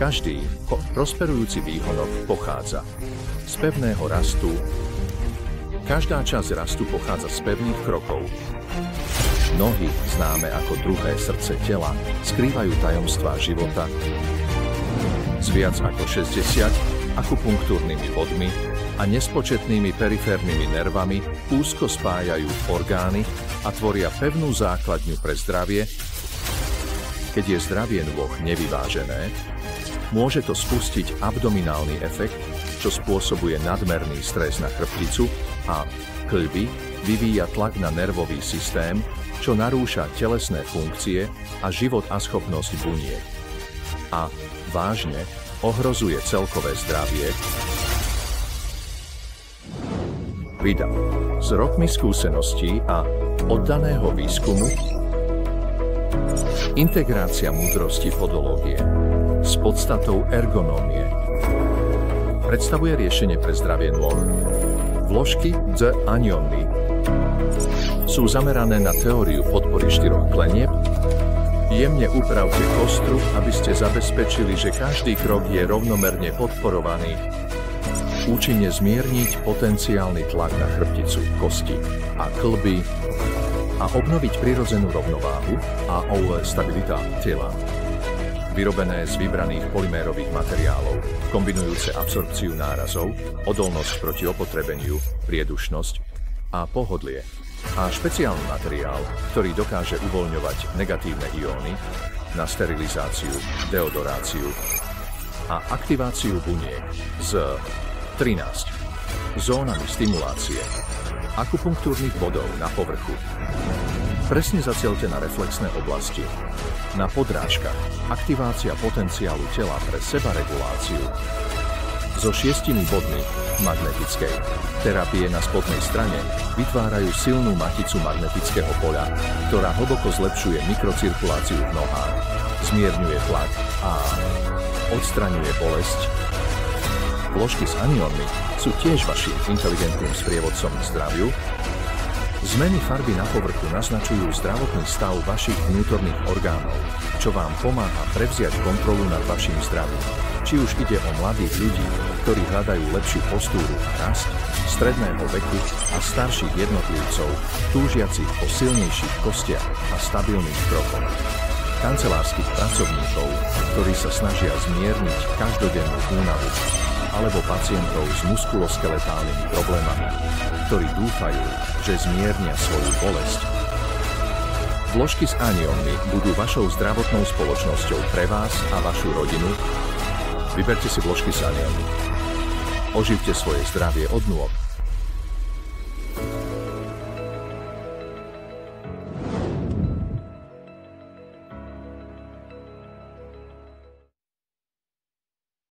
Každý prosperujúci výhonok pochádza z pevného rastu. Každá časť rastu pochádza z pevných krokov. Nohy, známe ako druhé srdce tela, skrývajú tajomstvá života. S viac ako 60 akupunktúrnymi bodmi a nespočetnými periférnymi nervami úzko spájajú orgány a tvoria pevnú základňu pre zdravie. Keď je zdravie nôh nevyvážené, môže to spustiť abdominálny efekt, čo spôsobuje nadmerný stres na chrbticu a kĺby, vyvíja tlak na nervový systém, čo narúša telesné funkcie a život a schopnosť buniek. A vážne ohrozuje celkové zdravie. Vida. S rokmi skúseností a oddaného výskumu integrácia múdrosti podológie s podstatou ergonómie predstavuje riešenie pre zdravie nôh. Vložky The Aniony sú zamerané na teóriu podpory 4 klenieb. Jemne upravte kostru, aby ste zabezpečili, že každý krok je rovnomerne podporovaný. Účinne zmierniť potenciálny tlak na chrbticu, kosti a kĺby a obnoviť prirodzenú rovnováhu a stabilita tela. Vyrobené z vybraných polymérových materiálov, kombinujúce absorpciu nárazov, odolnosť proti opotrebeniu, priedušnosť a pohodlie. A špeciálny materiál, ktorý dokáže uvoľňovať negatívne ióny na sterilizáciu, deodoráciu a aktiváciu buniek z 13 zónami stimulácie akupunktúrnych bodov na povrchu. Presne zacielte na reflexné oblasti. Na podrážkach aktivácia potenciálu tela pre sebareguláciu. So 6 bodmi magnetickej terapie na spodnej strane vytvárajú silnú maticu magnetického poľa, ktorá hlboko zlepšuje mikrocirkuláciu v nohách, zmierňuje tlak a odstraňuje bolesť. Vložky s aniónmi sú tiež vašim inteligentným sprievodcom k zdraviu. Zmeny farby na povrchu naznačujú zdravotný stav vašich vnútorných orgánov, čo vám pomáha prevziať kontrolu nad vašim zdravím. Či už ide o mladých ľudí, ktorí hľadajú lepšiu postúru a rast, stredného veku a starších jednotlivcov, túžiacich po silnejších kostiach a stabilných krokoch. Kancelárskych pracovníkov, ktorí sa snažia zmierniť každodennú únavu, alebo pacientov s muskuloskeletálnymi problémami, ktorí dúfajú, že zmiernia svoju bolesť. Vložky s aniónmi budú vašou zdravotnou spoločnosťou pre vás a vašu rodinu. Vyberte si vložky s aniónmi. Oživte svoje zdravie od nôh.